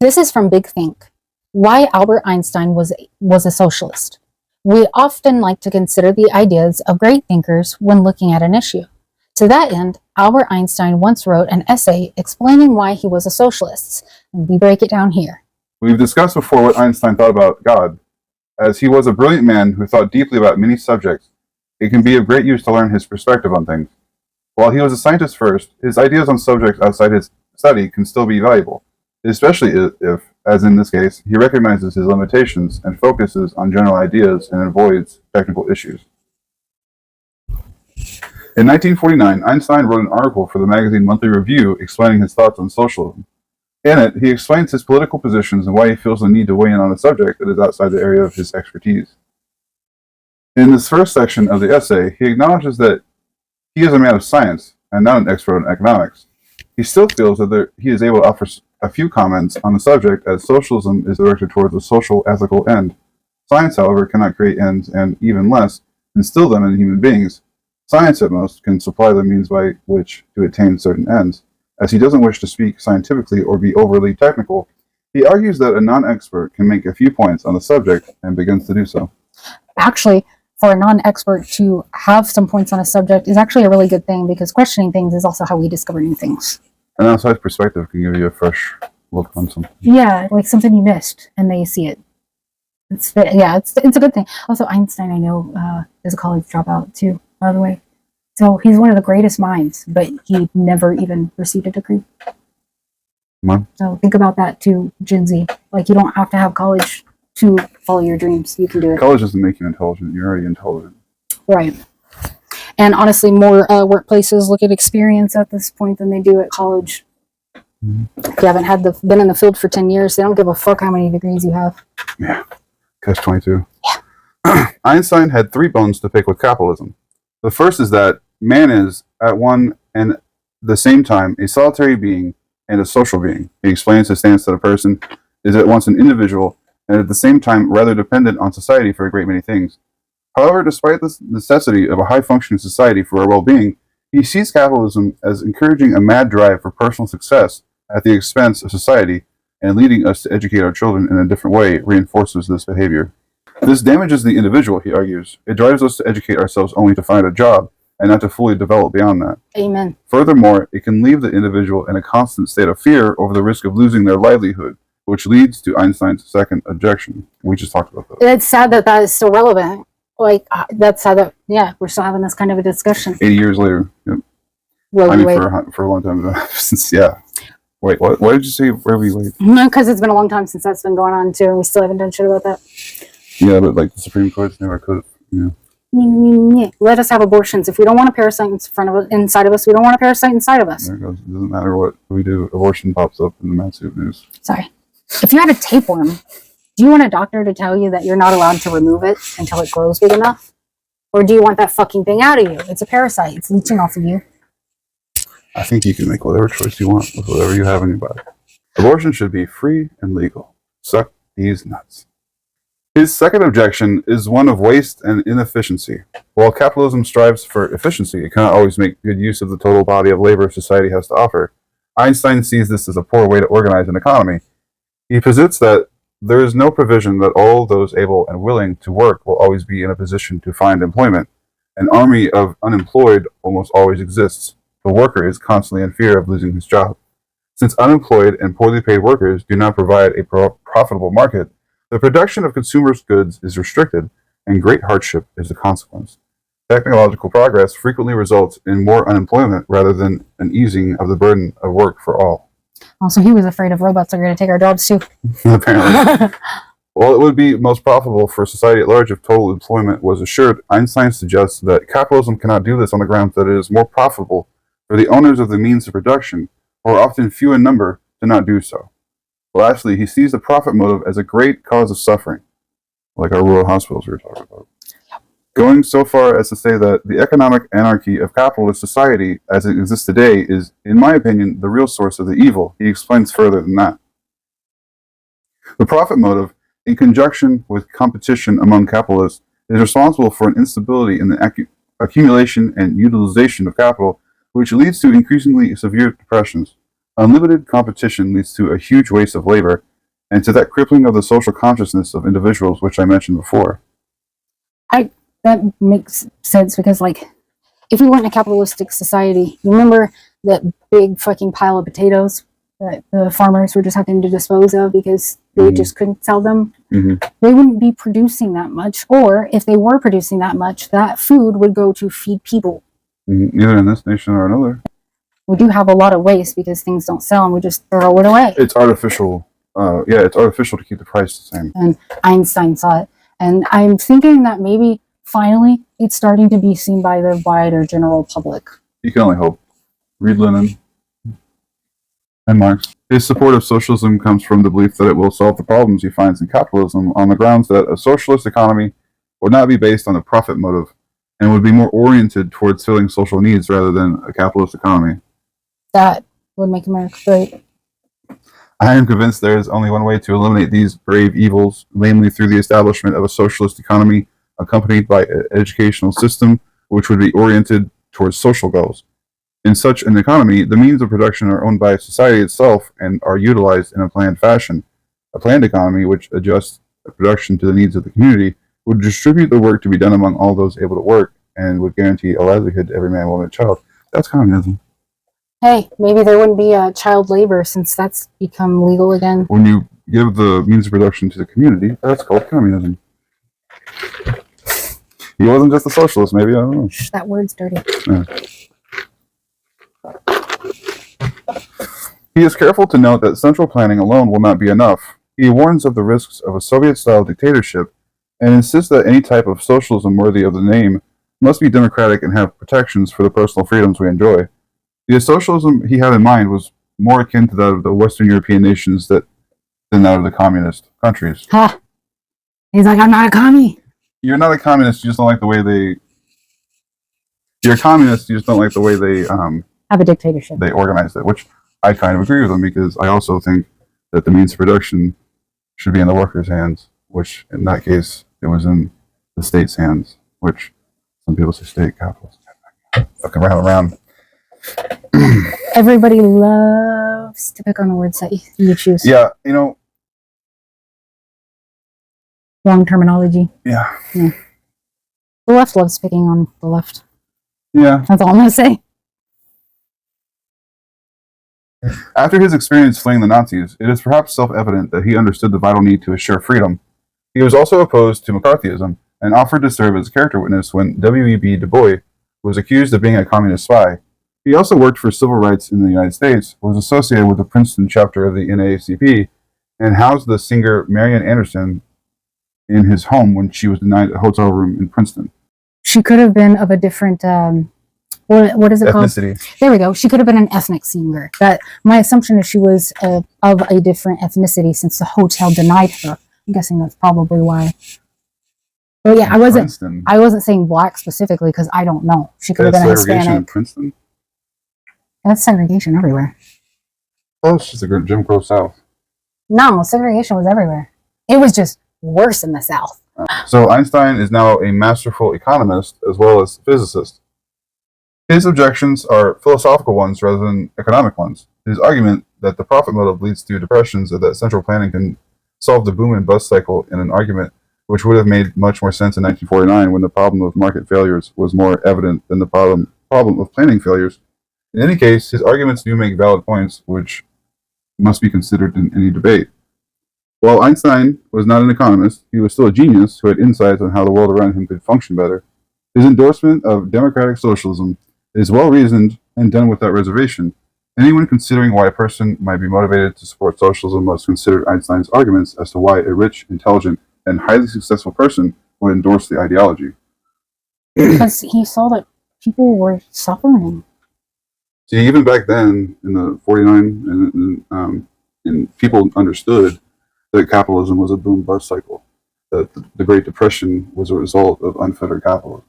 This is from Big Think. Why Albert Einstein was a socialist. We often like to consider the ideas of great thinkers when looking at an issue. To that end, Albert Einstein once wrote an essay explaining why he was a socialist, and we break it down here. We've discussed before what Einstein thought about God. As he was a brilliant man who thought deeply about many subjects, it can be of great use to learn his perspective on things. While he was a scientist first, his ideas on subjects outside his study can still be valuable, especially if, as in this case, he recognizes his limitations and focuses on general ideas and avoids technical issues. In 1949, Einstein wrote an article for the magazine Monthly Review explaining his thoughts on socialism. In it, he explains his political positions and why he feels the need to weigh in on a subject that is outside the area of his expertise. In this first section of the essay, he acknowledges that he is a man of science and not an expert in economics. He still feels that he is able to offer a few comments on the subject, as socialism is directed towards a social, ethical end. Science, however, cannot create ends, and even less, instill them in human beings. Science, at most, can supply the means by which to attain certain ends. As he doesn't wish to speak scientifically or be overly technical, he argues that a non-expert can make a few points on the subject and begins to do so. Actually, for a non-expert to have some points on a subject is actually a really good thing, because questioning things is also how we discover new things. An outside perspective can give you a fresh look on something. Yeah, like something you missed, and then you see it. It's a good thing. Also, Einstein, I know, is a college dropout too, by the way. So he's one of the greatest minds, but he never even received a degree. What? So think about that too, Gen Z. Like, you don't have to have college to follow your dreams. You can do it. College doesn't make you intelligent. You're already intelligent. Right. And honestly, more workplaces look at experience at this point than they do at college. Mm-hmm. If you haven't been in the field for 10 years, they don't give a fuck how many degrees you have. Yeah. Catch-22. Yeah. Einstein had 3 bones to pick with capitalism. The first is that man is, at one and the same time, a solitary being and a social being. He explains his stance that a person is at once an individual and at the same time rather dependent on society for a great many things. However, despite the necessity of a high-functioning society for our well-being, he sees capitalism as encouraging a mad drive for personal success at the expense of society, and leading us to educate our children in a different way reinforces this behavior. This damages the individual, he argues. It drives us to educate ourselves only to find a job, and not to fully develop beyond that. Amen. Furthermore, it can leave the individual in a constant state of fear over the risk of losing their livelihood, which leads to Einstein's second objection. We just talked about that. It's sad that is still relevant. Like, that's sad that, we're still having this kind of a discussion. 80 years later. Yep. For a long time. Since, Wait, what did you say? Where we wait? No, because it's been a long time since that's been going on, too, and we still haven't done shit about that. Yeah, but like the Supreme Court's never could have, Let us have abortions. If we don't want a parasite inside of us, we don't want a parasite inside of us. There it goes. It doesn't matter what we do. Abortion pops up in the Mad Soup news. Sorry. If you had a tapeworm, do you want a doctor to tell you that you're not allowed to remove it until it grows big enough? Or do you want that fucking thing out of you? It's a parasite. It's leeching off of you. I think you can make whatever choice you want with whatever you have in your body. Abortion should be free and legal. Suck these nuts. His second objection is one of waste and inefficiency. While capitalism strives for efficiency, it cannot always make good use of the total body of labor society has to offer. Einstein sees this as a poor way to organize an economy. He posits that there is no provision that all those able and willing to work will always be in a position to find employment. An army of unemployed almost always exists. The worker is constantly in fear of losing his job. Since unemployed and poorly paid workers do not provide a profitable market, the production of consumers' goods is restricted, and great hardship is the consequence. Technological progress frequently results in more unemployment rather than an easing of the burden of work for all. Also, he was afraid of robots are going to take our jobs too. Apparently. While it would be most profitable for society at large if total employment was assured, Einstein suggests that capitalism cannot do this on the grounds that it is more profitable for the owners of the means of production, who are often few in number, to not do so. Lastly, he sees the profit motive as a great cause of suffering, like our rural hospitals we were talking about. Going so far as to say that the economic anarchy of capitalist society as it exists today is, in my opinion, the real source of the evil. He explains further than that. The profit motive, in conjunction with competition among capitalists, is responsible for an instability in the accumulation and utilization of capital, which leads to increasingly severe depressions. Unlimited competition leads to a huge waste of labor, and to that crippling of the social consciousness of individuals, which I mentioned before. That makes sense because, like, if we went in a capitalistic society, you remember that big fucking pile of potatoes that the farmers were just having to dispose of because they just couldn't sell them? They wouldn't be producing that much, or if they were producing that much, that food would go to feed people. Either in this nation or another. We do have a lot of waste because things don't sell and we just throw it away. It's artificial. It's artificial to keep the price the same. And Einstein saw it. And I'm thinking that maybe finally it's starting to be seen by the wider general public. You can only hope. Read Lenin and Marx. His support of socialism comes from the belief that it will solve the problems he finds in capitalism on the grounds that a socialist economy would not be based on a profit motive and would be more oriented towards filling social needs rather than a capitalist economy. That would make America great. I am convinced there is only one way to eliminate these grave evils, namely through the establishment of a socialist economy accompanied by an educational system which would be oriented towards social goals. In such an economy, the means of production are owned by society itself and are utilized in a planned fashion. A planned economy which adjusts production to the needs of the community would distribute the work to be done among all those able to work and would guarantee a livelihood to every man, woman, and child. That's communism. Hey, maybe there wouldn't be child labor since that's become legal again. When you give the means of production to the community, that's called communism. He wasn't just a socialist, maybe, I don't know. That word's dirty. Yeah. He is careful to note that central planning alone will not be enough. He warns of the risks of a Soviet-style dictatorship and insists that any type of socialism worthy of the name must be democratic and have protections for the personal freedoms we enjoy. The socialism he had in mind was more akin to that of the Western European nations than that of the communist countries. Ha! He's like, I'm not a commie. You're not a communist, you just don't like the way they... You're a communist, you just don't like the way they... have a dictatorship. They organized it, which I kind of agree with them because I also think that the means of production should be in the workers' hands, which in that case, it was in the state's hands, which some people say state capitalism. Fucking around. Everybody loves to pick on the words that you choose. Yeah, you know. Wrong terminology. Yeah. The left loves picking on the left. Yeah. That's all I'm going to say. After his experience fleeing the Nazis, it is perhaps self-evident that he understood the vital need to assure freedom. He was also opposed to McCarthyism and offered to serve as a character witness when W.E.B. Du Bois was accused of being a communist spy. He also worked for civil rights in the United States, was associated with the Princeton chapter of the NAACP, and housed the singer Marian Anderson in his home when she was denied a hotel room in Princeton. She could have been of a different... what is it ethnicity. Called? There we go. She could have been an ethnic singer. But my assumption is she was of a different ethnicity since the hotel denied her. I'm guessing that's probably why. But yeah, I wasn't saying black specifically because I don't know. She could have been a Hispanic. In Princeton? That's segregation everywhere. Oh, it's just a Jim Crow South. No, segregation was everywhere. It was just worse in the South. So Einstein is now a masterful economist as well as physicist. His objections are philosophical ones rather than economic ones. His argument that the profit motive leads to depressions and that central planning can solve the boom and bust cycle in an argument which would have made much more sense in 1949 when the problem of market failures was more evident than the problem of planning failures. In any case, his arguments do make valid points which must be considered in any debate. While Einstein was not an economist, he was still a genius who had insights on how the world around him could function better. His endorsement of democratic socialism is well-reasoned and done without reservation. Anyone considering why a person might be motivated to support socialism must consider Einstein's arguments as to why a rich, intelligent, and highly successful person would endorse the ideology. Because he saw that people were suffering. See, even back then, in the 49, and people understood that capitalism was a boom-bust cycle, that the Great Depression was a result of unfettered capitalism.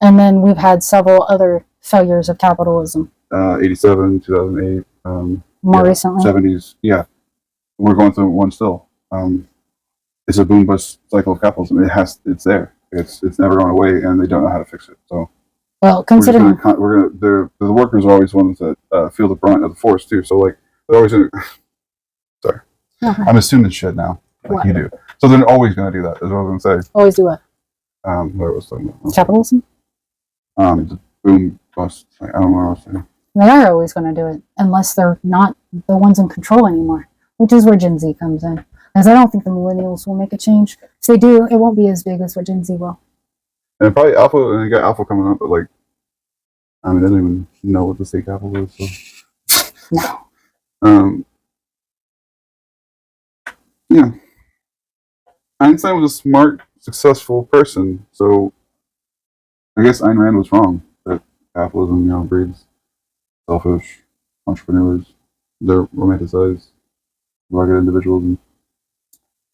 And then we've had several other failures of capitalism. 87, 2008. More recently. 70s. Yeah. We're going through one still. It's a boom bust cycle of capitalism. It's there. It's never going away, and they don't know how to fix it. So, well, considering the workers are always ones that feel the brunt of the force too. So, like, they're always sorry. I'm assuming shit now, like What? you do. So they're always going to do that. Is what I was going to say. Always do what? What was I talking about? Capitalism? The boom bust. I don't know what I was saying. They are always going to do it unless they're not the ones in control anymore, which is where Gen Z comes in. Because I don't think the millennials will make a change. If they do, it won't be as big as what Gen Z will. And probably Alpha, and you got Alpha coming up, but like, I mean, I don't even know what the state capital is. So, No. Yeah. Einstein was a smart, successful person, so I guess Ayn Rand was wrong that capitalism, breeds selfish entrepreneurs. They're romanticized, rugged individuals.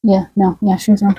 Yeah, no, yeah, she was wrong.